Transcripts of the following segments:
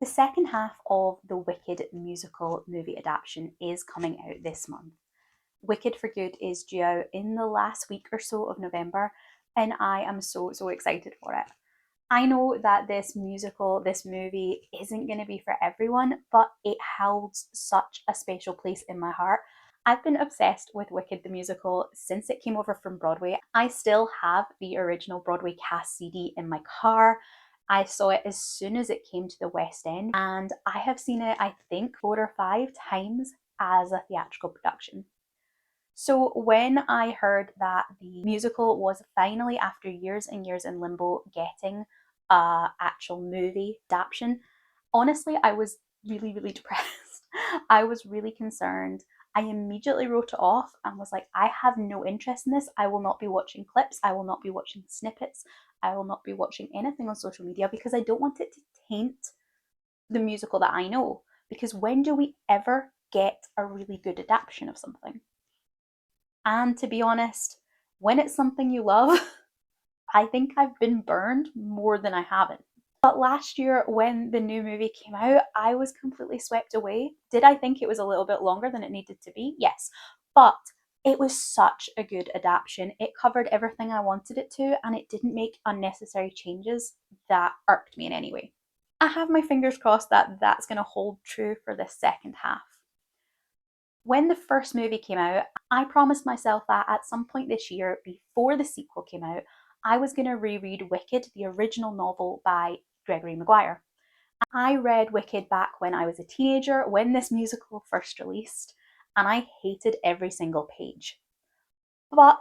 The second half of the Wicked musical movie adaptation is coming out this month. Wicked for Good is due out in the last week or so of November, and I am so excited for it. I know that this movie isn't going to be for everyone, but it holds such a special place in my heart. I've been obsessed with Wicked the musical since it came over from Broadway. I still have the original Broadway cast CD in my car. I saw it as soon as it came to the West End, and I have seen it, I think, 4 or 5 times as a theatrical production. So when I heard that the musical was finally, after years and years in limbo, getting a actual movie adaptation, honestly, I was really depressed. I was really concerned. I immediately wrote it off and was like, I have no interest in this. I will not be watching clips. I will not be watching snippets. I will not be watching anything on social media because I don't want it to taint the musical that I know. Because when do we ever get a really good adaptation of something? And to be honest, when it's something you love, I think I've been burned more than I haven't. But last year, when the new movie came out, I was completely swept away. Did I think it was a little bit longer than it needed to be? Yes. But it was such a good adaptation. It covered everything I wanted it to, and it didn't make unnecessary changes that irked me in any way. I have my fingers crossed that that's going to hold true for the second half. When the first movie came out, I promised myself that at some point this year, before the sequel came out, I was going to reread Wicked, the original novel by Gregory Maguire. I read Wicked back when I was a teenager, when this musical first released, and I hated every single page. But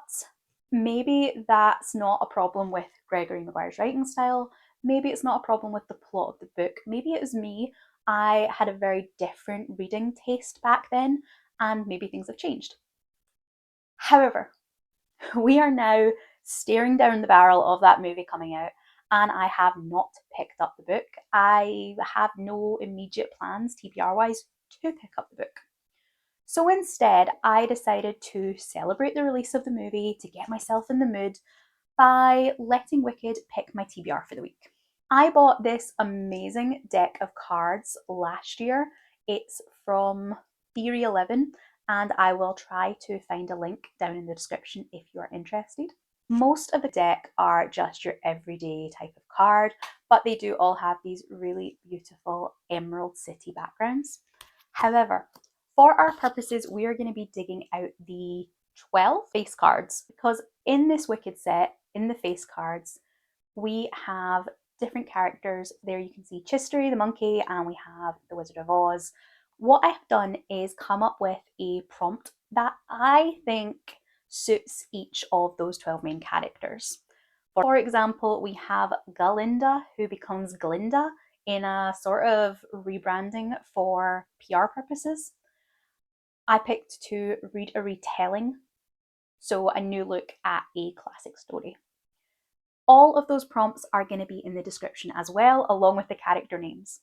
maybe that's not a problem with Gregory Maguire's writing style. Maybe it's not a problem with the plot of the book. Maybe it was me. I had a very different reading taste back then, and maybe things have changed. However, we are now staring down the barrel of that movie coming out, and I have not picked up the book. I have no immediate plans, TBR wise, to pick up the book. So instead, I decided to celebrate the release of the movie to get myself in the mood by letting Wicked pick my TBR for the week. I bought this amazing deck of cards last year. It's from Theory 11, and I will try to find a link down in the description if you are interested. Most of the deck are just your everyday type of card, but they do all have these really beautiful Emerald City backgrounds. However, for our purposes, we are going to be digging out the 12 face cards because in this Wicked set, in the face cards, we have different characters. There you can see Chistery, the monkey, and we have the Wizard of Oz. What I've done is come up with a prompt that I think suits each of those 12 main characters. For example, we have Glinda, who becomes Glinda in a sort of rebranding for PR purposes. I picked to read a retelling, so a new look at a classic story. All of those prompts are going to be in the description as well, along with the character names.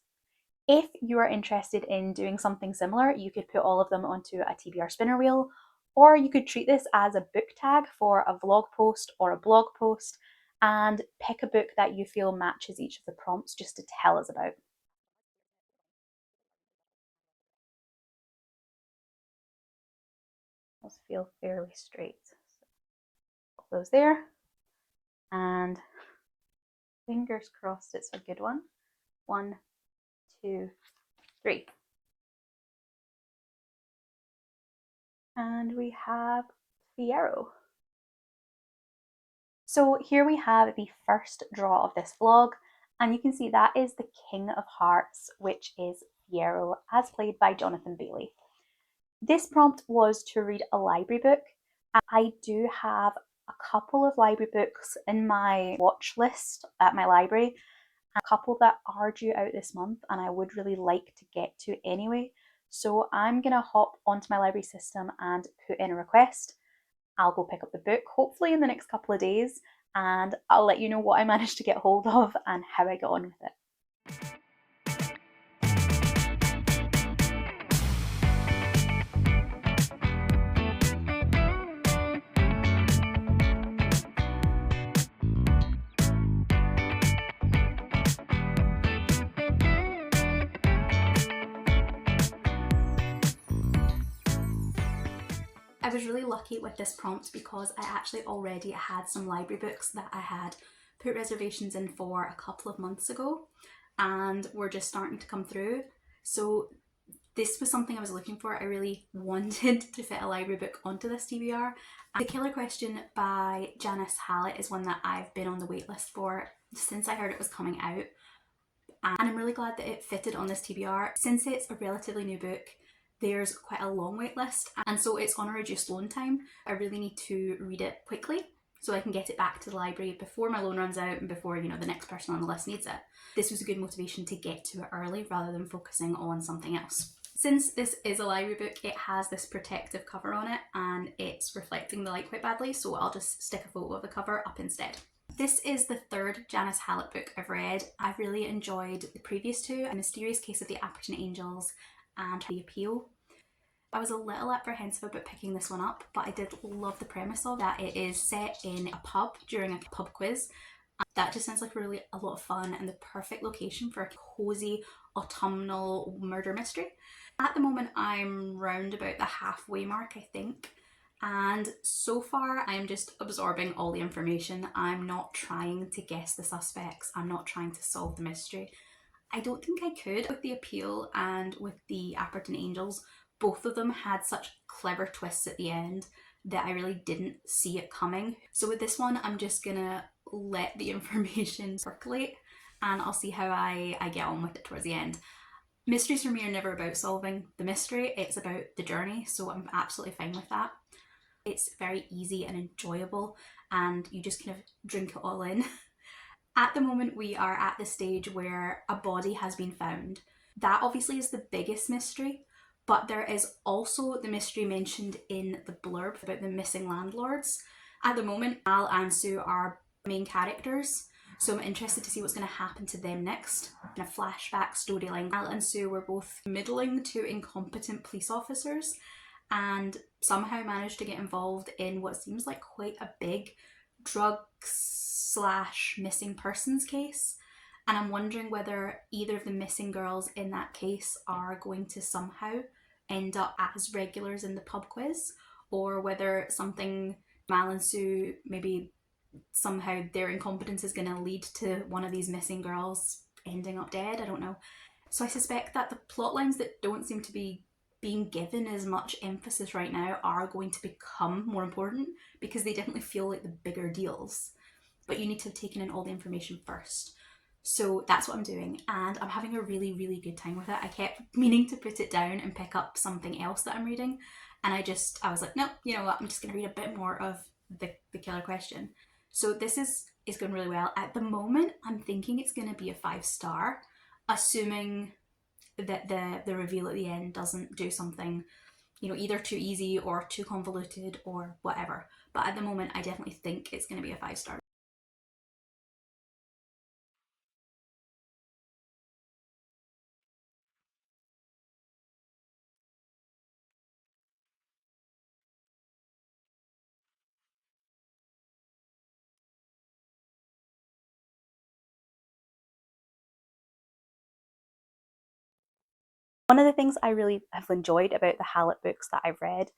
If you are interested in doing something similar, you could put all of them onto a TBR spinner wheel, or you could treat this as a book tag for a vlog post or a blog post and pick a book that you feel matches each of the prompts just to tell us about. Those feel fairly straight. So put those there, and fingers crossed it's a good one. 1, 2, 3. And we have Fieryo. So here we have the first draw of this vlog, and you can see that is the King of Hearts, which is Fieryo, as played by Jonathan Bailey. This prompt was to read a library book. I do have a couple of library books in my watch list at my library, a couple that are due out this month and I would really like to get to anyway. So I'm gonna hop onto my library system and put in a request. I'll go pick up the book hopefully in the next couple of days, and I'll let you know what I managed to get hold of and how I got on with it. I was really lucky with this prompt because I actually already had some library books that I had put reservations in for a couple of months ago and were just starting to come through. So this was something I was looking for. I really wanted to fit a library book onto this TBR. The Killer Question by Janice Hallett is one that I've been on the waitlist for since I heard it was coming out. And I'm really glad that it fitted on this TBR. Since it's a relatively new book, there's quite a long wait list, and so it's on a reduced loan time. I really need to read it quickly so I can get it back to the library before my loan runs out and before, you know, the next person on the list needs it. This was a good motivation to get to it early rather than focusing on something else. Since this is a library book, it has this protective cover on it and it's reflecting the light quite badly, so I'll just stick a photo of the cover up instead. This is the third Janice Hallett book I've read. I've really enjoyed the previous two, A Mysterious Case of the Appleton Angels and The Appeal. I was a little apprehensive about picking this one up, but I did love the premise of that. It is set in a pub during a pub quiz. That just sounds like really a lot of fun and the perfect location for a cosy autumnal murder mystery. At the moment, I'm round about the halfway mark, I think. And so far, I'm just absorbing all the information. I'm not trying to guess the suspects. I'm not trying to solve the mystery. I don't think I could. With The Appeal and with the Appleton Angels, both of them had such clever twists at the end that I really didn't see it coming. So with this one, I'm just gonna let the information percolate and I'll see how I get on with it towards the end. Mysteries for me are never about solving the mystery, it's about the journey, so I'm absolutely fine with that. It's very easy and enjoyable and you just kind of drink it all in. At the moment, we are at the stage where a body has been found. That obviously is the biggest mystery, but there is also the mystery mentioned in the blurb about the missing landlords. At the moment, Al and Sue are main characters, so I'm interested to see what's going to happen to them next. In a flashback storyline, Al and Sue were both middling to incompetent police officers and somehow managed to get involved in what seems like quite a big drugs/missing persons case. And I'm wondering whether either of the missing girls in that case are going to somehow end up as regulars in the pub quiz, or whether something Mal and Sue, maybe somehow their incompetence is going to lead to one of these missing girls ending up dead. I don't know. So I suspect that the plot lines that don't seem to be being given as much emphasis right now are going to become more important because they definitely feel like the bigger deals. But you need to have taken in all the information first. So that's what I'm doing and I'm having a really, really good time with it. I kept meaning to put it down and pick up something else that I'm reading and I was like, no, you know what, I'm just going to read a bit more of the Killer Question. So this is going really well. At the moment, I'm thinking it's going to be a 5-star, assuming that the reveal at the end doesn't do something, you know, either too easy or too convoluted or whatever. But at the moment, I definitely think it's going to be a 5-star. One of the things I really have enjoyed about the Hallett books that I've read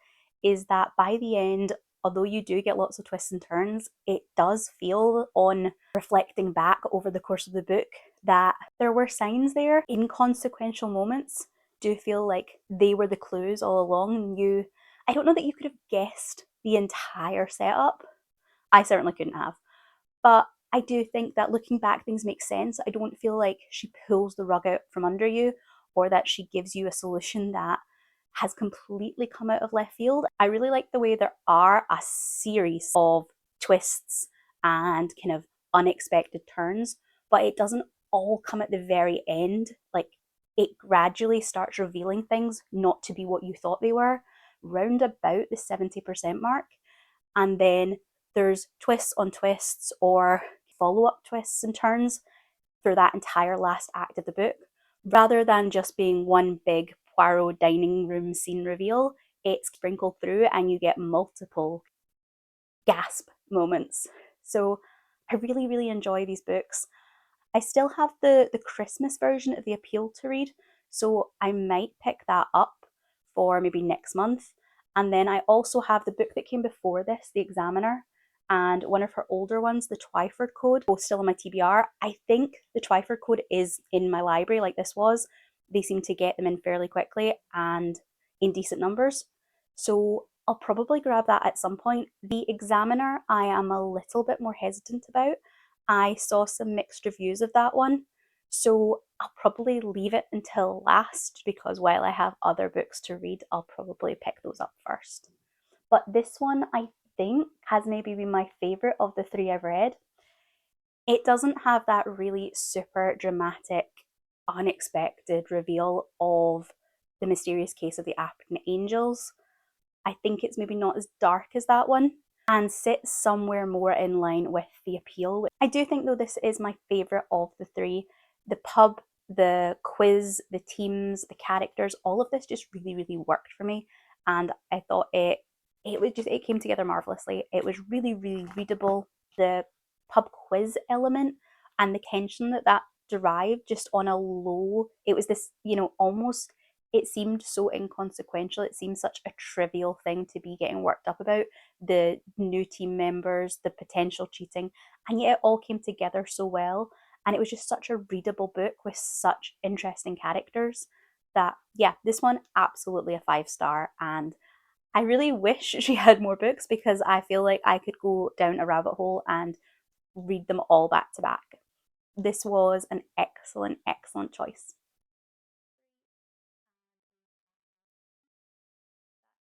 is that by the end, although you do get lots of twists and turns, it does feel, on reflecting back over the course of the book, that there were signs there. Inconsequential moments do feel like they were the clues all along. I don't know that you could have guessed the entire setup. I certainly couldn't have. But I do think that looking back, things make sense. I don't feel like she pulls the rug out from under you or that she gives you a solution that has completely come out of left field. I really like the way there are a series of twists and kind of unexpected turns, but it doesn't all come at the very end. Like, it gradually starts revealing things not to be what you thought they were, round about the 70% mark. And then there's twists on twists or follow-up twists and turns through that entire last act of the book. Rather than just being one big Poirot dining room scene reveal, it's sprinkled through and you get multiple gasp moments. So I really, really enjoy these books. I still have the Christmas version of The Appeal to read, so I might pick that up for maybe next month. And then I also have the book that came before this, The Examiner, and one of her older ones, The Twyford Code, both still in my TBR. I think The Twyford Code is in my library like this was. They seem to get them in fairly quickly and in decent numbers. So I'll probably grab that at some point. The Examiner, I am a little bit more hesitant about. I saw some mixed reviews of that one. So I'll probably leave it until last because while I have other books to read, I'll probably pick those up first. But this one, I think, has maybe been my favourite of the three I've read. It doesn't have that really super dramatic, unexpected reveal of the mysterious case of the African angels. I think it's maybe not as dark as that one and sits somewhere more in line with The Appeal. I do think, though, this is my favourite of the three. The pub, the quiz, the teams, the characters, all of this just really, really worked for me. And I thought it came together marvelously. It was really, really readable. The pub quiz element and the tension that derived just on a low, it was this, almost, it seemed so inconsequential. It seemed such a trivial thing to be getting worked up about. The new team members, the potential cheating, and yet it all came together so well. And it was just such a readable book with such interesting characters that, yeah, this one, absolutely a 5-star. And I really wish she had more books because I feel like I could go down a rabbit hole and read them all back to back. This was an excellent, excellent choice.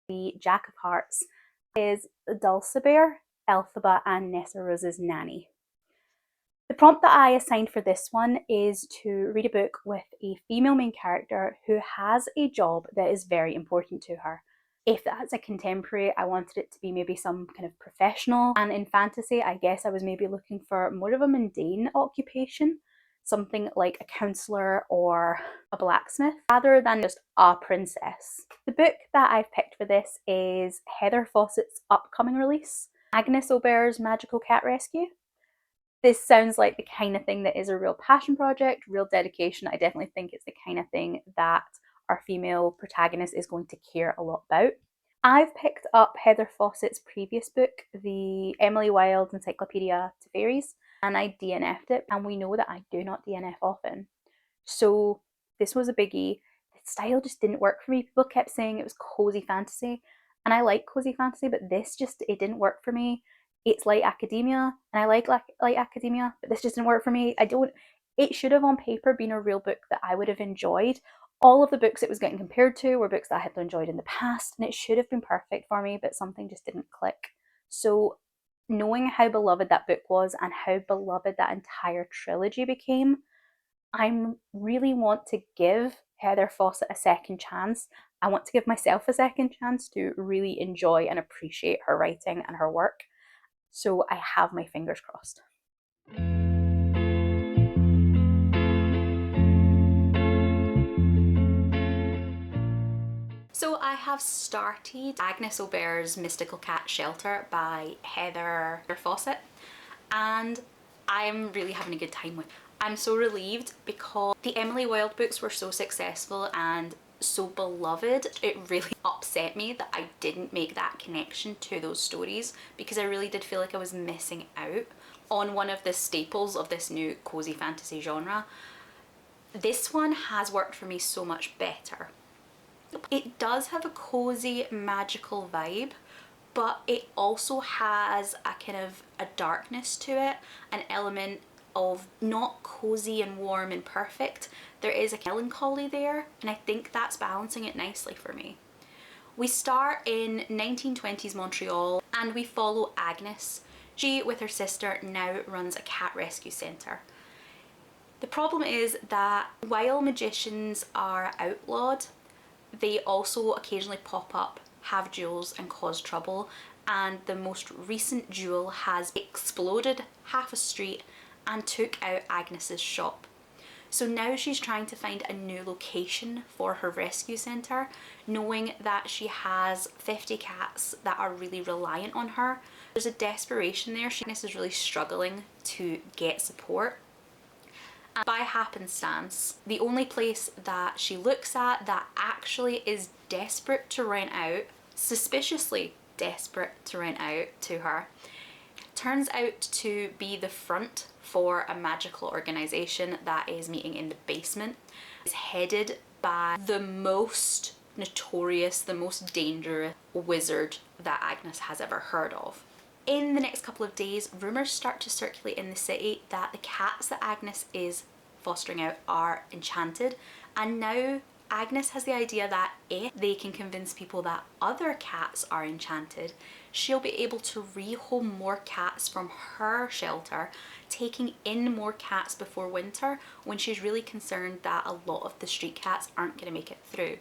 The Jack of Hearts is Dulce, Elphaba, and Nessa Rose's nanny. The prompt that I assigned for this one is to read a book with a female main character who has a job that is very important to her. If that's a contemporary, I wanted it to be maybe some kind of professional. And in fantasy, I guess I was maybe looking for more of a mundane occupation, something like a counsellor or a blacksmith, rather than just a princess. The book that I've picked for this is Heather Fawcett's upcoming release, Agnes Auber's Magical Cat Rescue. This sounds like the kind of thing that is a real passion project, real dedication. I definitely think it's the kind of thing that our female protagonist is going to care a lot about. I've picked up Heather Fawcett's previous book, the Emily Wilde Encyclopedia to Fairies, and I DNF'd it, and we know that I do not DNF often. So this was a biggie. The style just didn't work for me. People kept saying it was cozy fantasy, and I like cozy fantasy, but this just, it didn't work for me. It's light academia, and I like light academia, but this just didn't work for me. It should have on paper been a real book that I would have enjoyed. All of the books it was getting compared to were books that I had enjoyed in the past, and it should have been perfect for me, but something just didn't click. So knowing how beloved that book was and how beloved that entire trilogy became, I really want to give Heather Fawcett a second chance. I want to give myself a second chance to really enjoy and appreciate her writing and her work. So I have my fingers crossed. So I have started Agnes Auber's Mystical Cat Shelter by Heather Fawcett, and I'm really having a good time with it. I'm so relieved because the Emily Wilde books were so successful and so beloved. It really upset me that I didn't make that connection to those stories because I really did feel like I was missing out on one of the staples of this new cozy fantasy genre. This one has worked for me so much better. It does have a cozy magical vibe, but it also has a kind of a darkness to it, an element of not cozy and warm and perfect. There is a melancholy there, and I think that's balancing it nicely for me. We start in 1920s Montreal and we follow Agnes. She, with her sister, now runs a cat rescue centre. The problem is that while magicians are outlawed, they also occasionally pop up, have duels and cause trouble, and the most recent duel has exploded half a street and took out Agnes's shop. So now she's trying to find a new location for her rescue centre, knowing that she has 50 cats that are really reliant on her. There's a desperation there. Agnes is really struggling to get support. And by happenstance, the only place that she looks at that actually is desperate to rent out suspiciously desperate to rent out to her. Turns out to be the front for a magical organisation that is meeting in the basement. It's headed by the most notorious, the most dangerous wizard that Agnes has ever heard of. In the next couple of days, rumours start to circulate in the city that the cats that Agnes is fostering out are enchanted, and now Agnes has the idea that if they can convince people that other cats are enchanted, she'll be able to rehome more cats from her shelter, taking in more cats before winter, when she's really concerned that a lot of the street cats aren't going to make it through.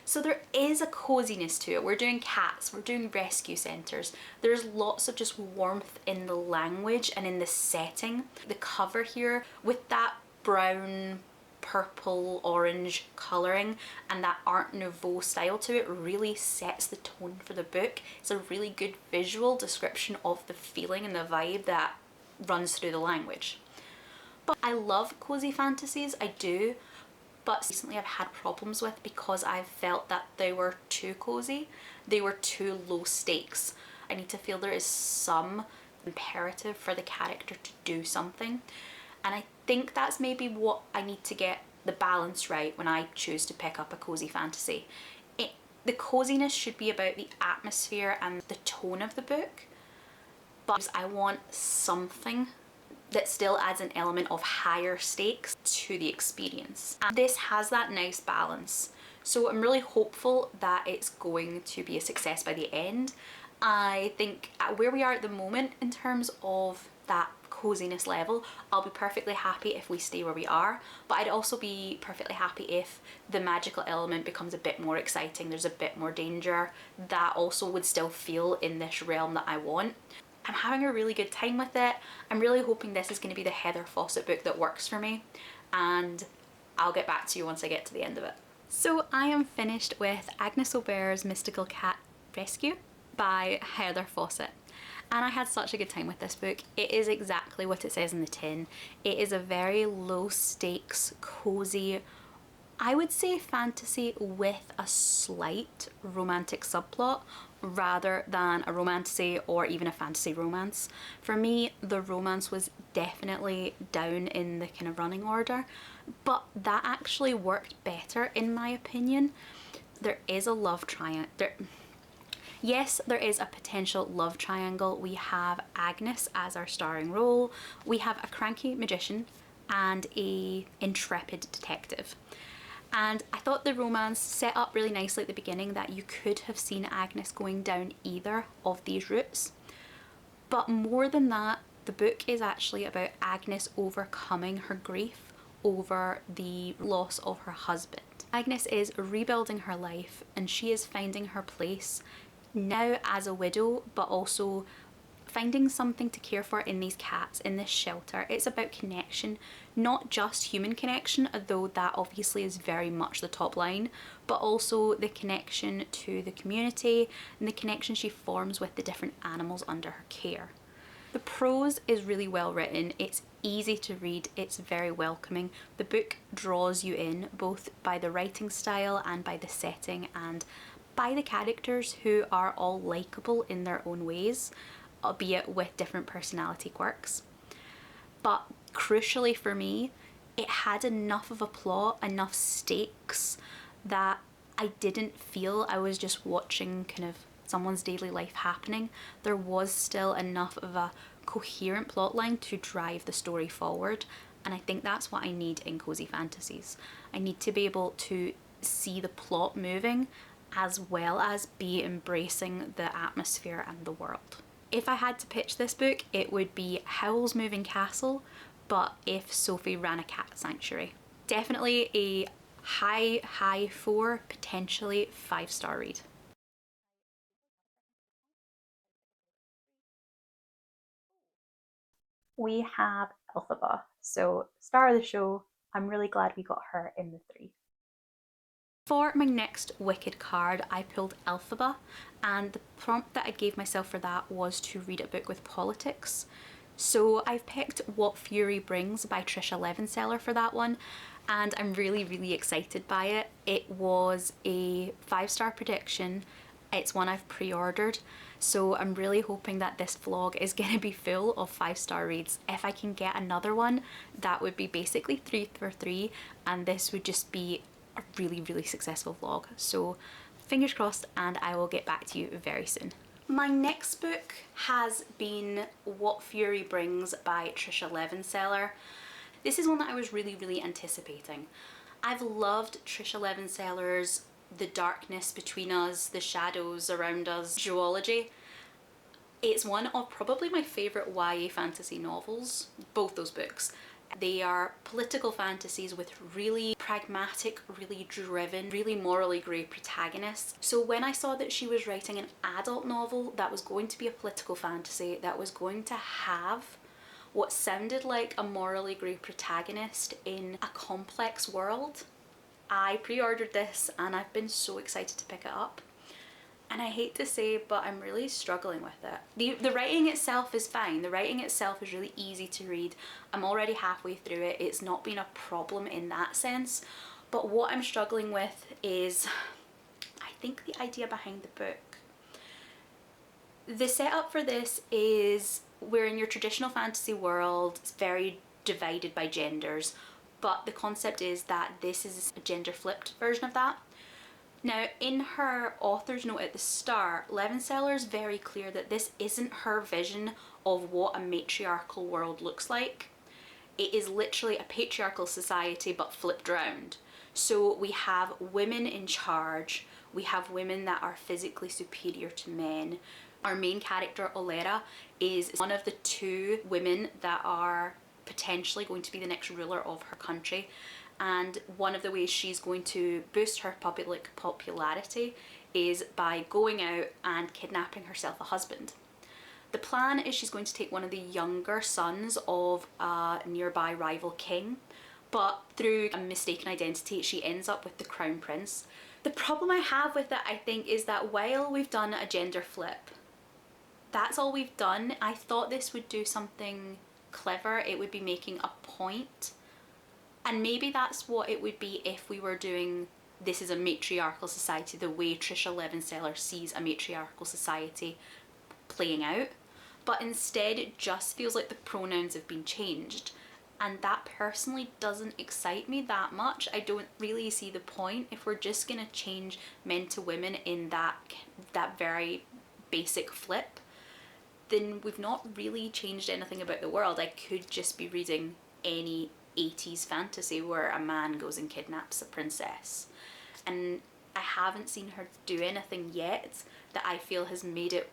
So there is a coziness to it. We're doing cats, we're doing rescue centres. There's lots of just warmth in the language and in the setting. The cover here with that brown, purple, orange colouring and that Art Nouveau style to it really sets the tone for the book. It's a really good visual description of the feeling and the vibe that runs through the language. But I love cozy fantasies, I do. But recently I've had problems with because I've felt that they were too cozy, they were too low stakes. I need to feel there is some imperative for the character to do something, and I think that's maybe what I need to get the balance right when I choose to pick up a cozy fantasy. The coziness should be about the atmosphere and the tone of the book, but I want something that still adds an element of higher stakes to the experience. And this has that nice balance. So I'm really hopeful that it's going to be a success by the end. I think at where we are at the moment in terms of that coziness level, I'll be perfectly happy if we stay where we are, but I'd also be perfectly happy if the magical element becomes a bit more exciting, there's a bit more danger. That also would still feel in this realm that I want. I'm having a really good time with it. I'm really hoping this is going to be the Heather Fawcett book that works for me, and I'll get back to you once I get to the end of it. So I am finished with Agnes Aubert's Mystical Cat Rescue by Heather Fawcett, and I had such a good time with this book. It is exactly what it says in the tin. It is a very low stakes, cozy, I would say fantasy with a slight romantic subplot rather than a romantasy or even a fantasy romance. For me, the romance was definitely down in the kind of running order, but that actually worked better in my opinion. There is a love triangle. Yes, there is a potential love triangle. We have Agnes as our starring role, we have a cranky magician and a intrepid detective. And I thought the romance set up really nicely at the beginning that you could have seen Agnes going down either of these routes. But more than that, the book is actually about Agnes overcoming her grief over the loss of her husband. Agnes is rebuilding her life and she is finding her place now as a widow, but also finding something to care for in these cats, in this shelter. It's about connection, not just human connection, though that obviously is very much the top line, but also the connection to the community and the connection she forms with the different animals under her care. The prose is really well written, it's easy to read, it's very welcoming. The book draws you in both by the writing style and by the setting and by the characters, who are all likeable in their own ways, albeit with different personality quirks. But crucially for me, it had enough of a plot, enough stakes, that I didn't feel I was just watching kind of someone's daily life happening. There was still enough of a coherent plotline to drive the story forward, and I think that's what I need in cozy fantasies. I need to be able to see the plot moving as well as be embracing the atmosphere and the world. If I had to pitch this book, it would be Howl's Moving Castle, but if Sophie ran a cat sanctuary. Definitely a high 4, potentially 5-star read. We have Elphaba, so star of the show. I'm really glad we got her in the 3. For my next Wicked card, I pulled Elphaba, and the prompt that I gave myself for that was to read a book with politics. So I've picked What Fury Brings by Trisha Levenseller for that one, and I'm really excited by it. It was a 5-star prediction. It's one I've pre-ordered, so I'm really hoping that this vlog is going to be full of 5-star reads. If I can get another one, that would be basically 3 for 3, and this would just be a really, really successful vlog. So fingers crossed, and I will get back to you very soon. My next book has been What Fury Brings by Trisha Levenseller. This is one that I was really, really anticipating. I've loved Trisha Levenseller's The Darkness Between Us, The Shadows Around Us duology. It's one of probably my favourite YA fantasy novels, both those books. They are political fantasies with really pragmatic, really driven, really morally grey protagonists. So when I saw that she was writing an adult novel that was going to be a political fantasy, that was going to have what sounded like a morally grey protagonist in a complex world, I pre-ordered this and I've been so excited to pick it up. And I hate to say, but I'm really struggling with it. The writing itself is fine. The writing itself is really easy to read. I'm already halfway through it. It's not been a problem in that sense. But what I'm struggling with is, I think, the idea behind the book. The setup for this is we're in your traditional fantasy world. It's very divided by genders. But the concept is that this is a gender flipped version of that. Now, in her author's note at the start, Levenseller is very clear that this isn't her vision of what a matriarchal world looks like. It is literally a patriarchal society but flipped around. So we have women in charge, we have women that are physically superior to men. Our main character, Olera, is one of the 2 women that are potentially going to be the next ruler of her country. And one of the ways she's going to boost her public popularity is by going out and kidnapping herself a husband. The plan is she's going to take one of the younger sons of a nearby rival king, but through a mistaken identity she ends up with the crown prince. The problem I have with it, I think, is that while we've done a gender flip, that's all we've done. I thought this would do something clever. It would be making a point. And maybe that's what it would be if we were doing this is a matriarchal society the way Trisha Levenseller sees a matriarchal society playing out. But instead it just feels like the pronouns have been changed. And that personally doesn't excite me that much. I don't really see the point if we're just going to change men to women in that very basic flip. Then we've not really changed anything about the world. I could just be reading any 80s fantasy where a man goes and kidnaps a princess, and I haven't seen her do anything yet that I feel has made it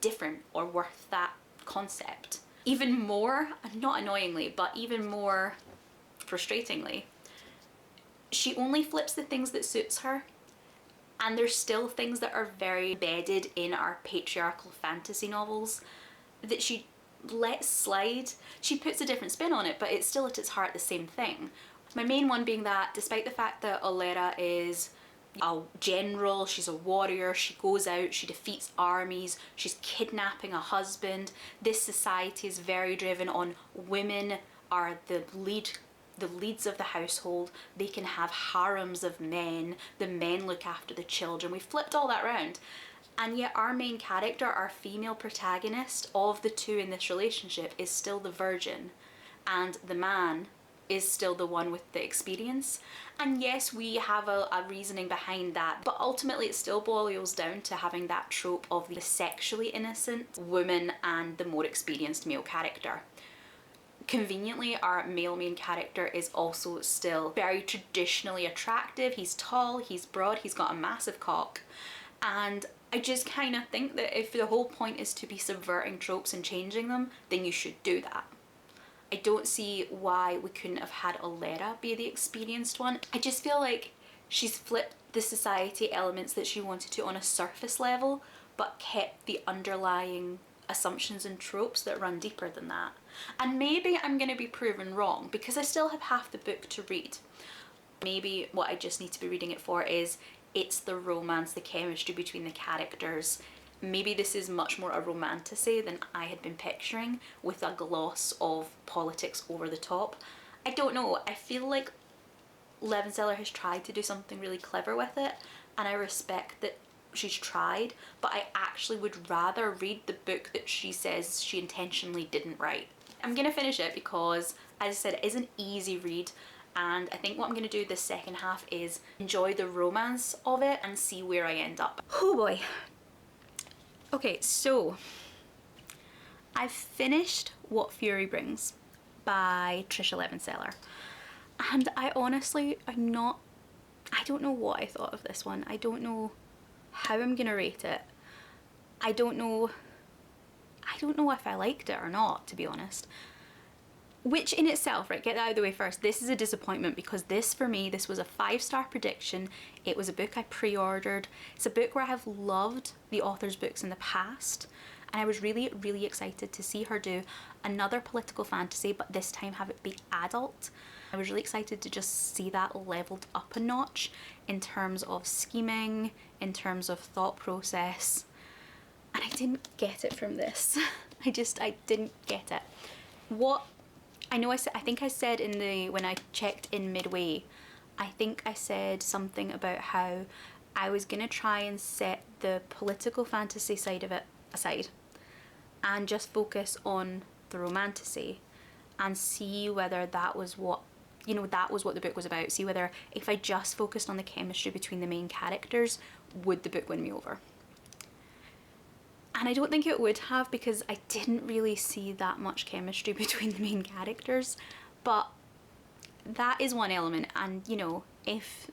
different or worth that concept. Even more, not annoyingly, but even more frustratingly, she only flips the things that suits her, and there's still things that are very embedded in our patriarchal fantasy novels that she lets slide. She puts a different spin on it, but it's still at its heart the same thing. My main one being that despite the fact that Olera is a general, she's a warrior, she goes out, she defeats armies, she's kidnapping a husband, this society is very driven on women are the leads of the household, they can have harems of men, the men look after the children. We flipped all that around. And yet our main character, our female protagonist of the 2 in this relationship, is still the virgin, and the man is still the one with the experience. And yes, we have a reasoning behind that, but ultimately it still boils down to having that trope of the sexually innocent woman and the more experienced male character. Conveniently, our male main character is also still very traditionally attractive. He's tall, he's broad, he's got a massive cock. And I just kind of think that if the whole point is to be subverting tropes and changing them, then you should do that. I don't see why we couldn't have had Olera be the experienced one. I just feel like she's flipped the society elements that she wanted to on a surface level, but kept the underlying assumptions and tropes that run deeper than that. And maybe I'm going to be proven wrong because I still have half the book to read. Maybe what I just need to be reading it for is it's the romance, the chemistry between the characters. Maybe this is much more a romantasy than I had been picturing, with a gloss of politics over the top. I don't know, I feel like Levenseller has tried to do something really clever with it, and I respect that she's tried, but I actually would rather read the book that she says she intentionally didn't write. I'm gonna finish it because, as I said, it is an easy read, and I think what I'm gonna do this second half is enjoy the romance of it and see where I end up. Oh boy. Okay, so I've finished What Fury Brings by Trisha Levenseller, and I honestly, I don't know what I thought of this one. I don't know how I'm gonna rate it. I don't know if I liked it or not, to be honest. Which in itself, right, get that out of the way first, this is a disappointment because this, for me, this was a 5-star prediction. It was a book I pre-ordered. It's a book where I have loved the author's books in the past, and I was really, really excited to see her do another political fantasy, but this time have it be adult. I was really excited to just see that leveled up a notch in terms of scheming, in terms of thought process, and I didn't get it from this. I didn't get it. What I know, I think I said when I checked in midway, I think I said something about how I was gonna try and set the political fantasy side of it aside and just focus on the romantasy and see whether that was what, you know, that was what the book was about. See whether if I just focused on the chemistry between the main characters, would the book win me over? And I don't think it would have, because I didn't really see that much chemistry between the main characters, but that is one element, and you know, if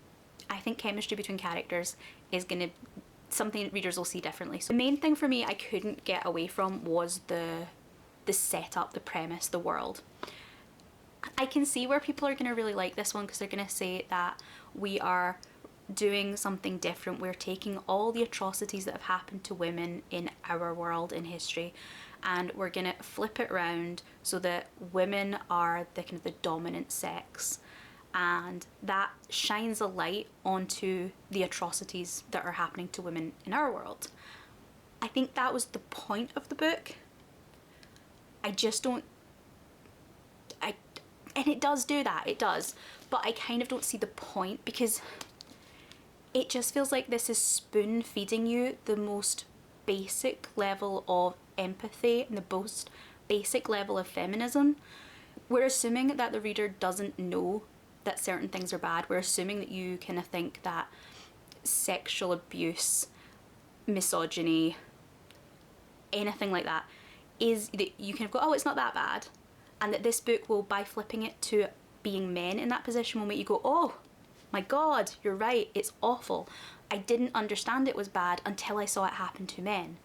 I think chemistry between characters is gonna something readers will see differently. So the main thing for me I couldn't get away from was the setup, the premise, the world. I can see where people are gonna really like this one because they're gonna say that we are doing something different. We're taking all the atrocities that have happened to women in our world in history, and we're gonna flip it around so that women are the kind of the dominant sex, and that shines a light onto the atrocities that are happening to women in our world. I think that was the point of the book. I just don't, and it does do that, it does, but I kind of don't see the point, because it just feels like this is spoon feeding you the most basic level of empathy and the most basic level of feminism. We're assuming that the reader doesn't know that certain things are bad. We're assuming that you kind of think that sexual abuse, misogyny, anything like that is, that you kind of go, oh, it's not that bad. And that this book will, by flipping it to being men in that position, will make you go, oh my god, you're right, it's awful. I didn't understand it was bad until I saw it happen to men.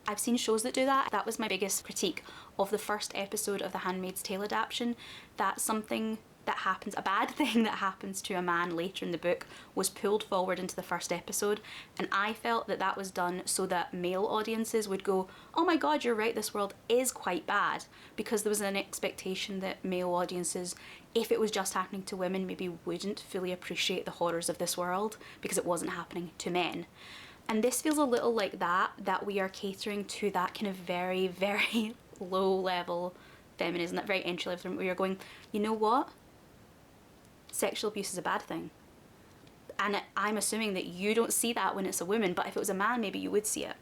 I've seen shows that do that. That was my biggest critique of the first episode of the Handmaid's Tale adaptation, that something that happens, a bad thing that happens to a man later in the book, was pulled forward into the first episode, and I felt that that was done so that male audiences would go, oh my god, you're right, this world is quite bad, because there was an expectation that male audiences, if it was just happening to women, maybe wouldn't fully appreciate the horrors of this world because it wasn't happening to men. And this feels a little like that we are catering to that kind of very, very low level feminism, that very entry level, where you're going, you know what? Sexual abuse is a bad thing. And I'm assuming that you don't see that when it's a woman, but if it was a man, maybe you would see it.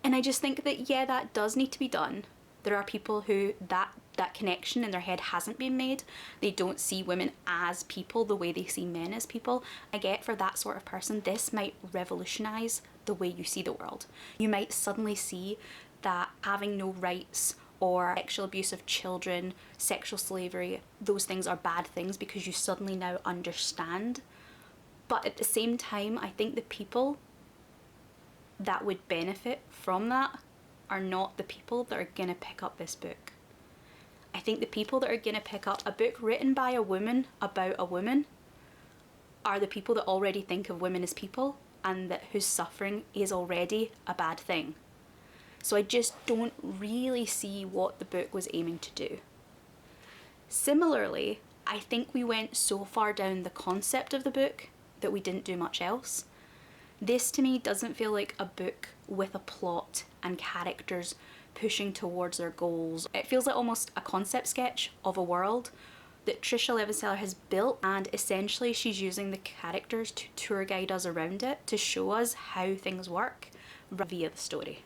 And I just think that, yeah, that does need to be done. There are people who that connection in their head hasn't been made. They don't see women as people the way they see men as people. I get, for that sort of person, this might revolutionize the way you see the world. You might suddenly see that having no rights, or sexual abuse of children, sexual slavery, those things are bad things because you suddenly now understand. But at the same time, I think the people that would benefit from that are not the people that are gonna pick up this book. I think the people that are gonna pick up a book written by a woman about a woman are the people that already think of women as people, and that whose suffering is already a bad thing. So I just don't really see what the book was aiming to do. Similarly, I think we went so far down the concept of the book that we didn't do much else. This to me doesn't feel like a book with a plot and characters pushing towards their goals. It feels like almost a concept sketch of a world that Trisha Levenseller has built, and essentially she's using the characters to tour guide us around it to show us how things work via the story.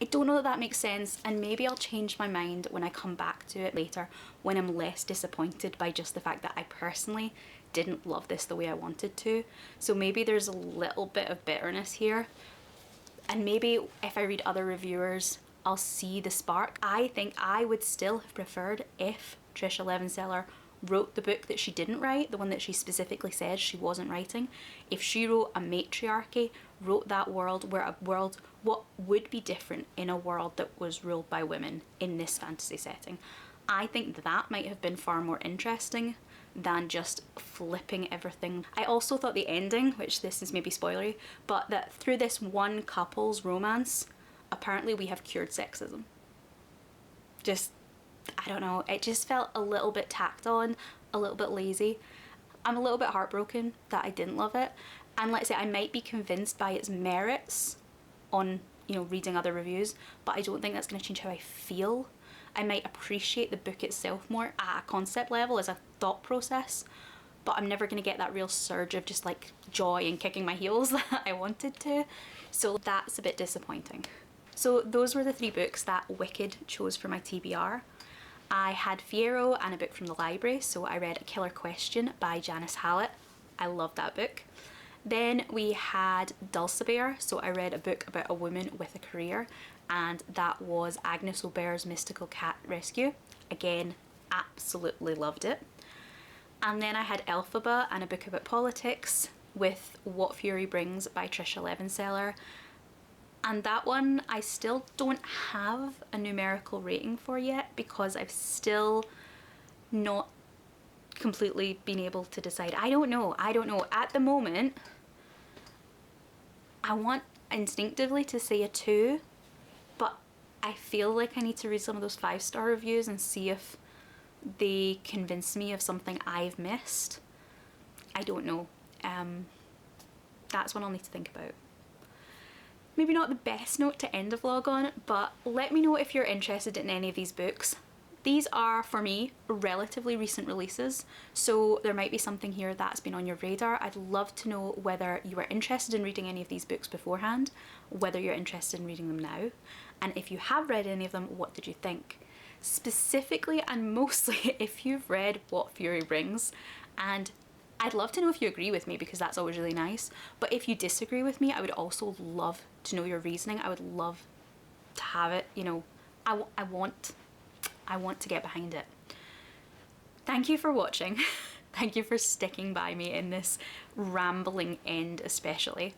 I don't know that that makes sense, and maybe I'll change my mind when I come back to it later when I'm less disappointed by just the fact that I personally didn't love this the way I wanted to. So maybe there's a little bit of bitterness here, and maybe if I read other reviewers I'll see the spark. I think I would still have preferred if Trisha Levenseller wrote the book that she didn't write, the one that she specifically said she wasn't writing. If she wrote a matriarchy, wrote that world, where a world, what would be different in a world that was ruled by women in this fantasy setting, I think that might have been far more interesting than just flipping everything. I also thought the ending, which this is maybe spoilery, but that through this one couple's romance, apparently we have cured sexism. Just, I don't know, it just felt a little bit tacked on, a little bit lazy. I'm a little bit heartbroken that I didn't love it, and let's say I might be convinced by its merits on, you know, reading other reviews, but I don't think that's going to change how I feel. I might appreciate the book itself more at a concept level as a thought process, but I'm never going to get that real surge of just like joy and kicking my heels that I wanted to, so that's a bit disappointing. So those were the 3 books that Wicked chose for my TBR. I had Fieryo and a book from the library, so I read A Killer Question by Janice Hallett. I loved that book. Then we had Dulce, so I read a book about a woman with a career, and that was Agnes Aubert's Mystical Cat Rescue. Again, absolutely loved it. And then I had Elphaba and a book about politics with What Fury Brings by Trisha Levenseller. And that one I still don't have a numerical rating for yet because I've still not completely been able to decide. I don't know. At the moment, I want instinctively to say a 2, but I feel like I need to read some of those 5-star reviews and see if they convince me of something I've missed. I don't know. That's one I'll need to think about. Maybe not the best note to end a vlog on, but let me know if you're interested in any of these books. These are, for me, relatively recent releases, so there might be something here that's been on your radar. I'd love to know whether you are interested in reading any of these books beforehand, whether you're interested in reading them now, and if you have read any of them, what did you think? Specifically and mostly if you've read What Fury Brings, and I'd love to know if you agree with me because that's always really nice, but if you disagree with me, I would also love to know your reasoning. I would love to have it, you know, I want to get behind it. Thank you for watching. Thank you for sticking by me in this rambling end especially.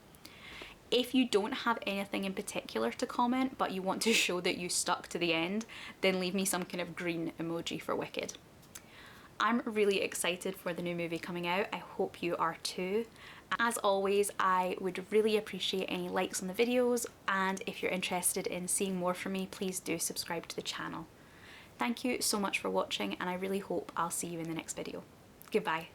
If you don't have anything in particular to comment, but you want to show that you stuck to the end, then leave me some kind of green emoji for Wicked. I'm really excited for the new movie coming out. I hope you are too. As always, I would really appreciate any likes on the videos, and if you're interested in seeing more from me, please do subscribe to the channel. Thank you so much for watching, and I really hope I'll see you in the next video. Goodbye.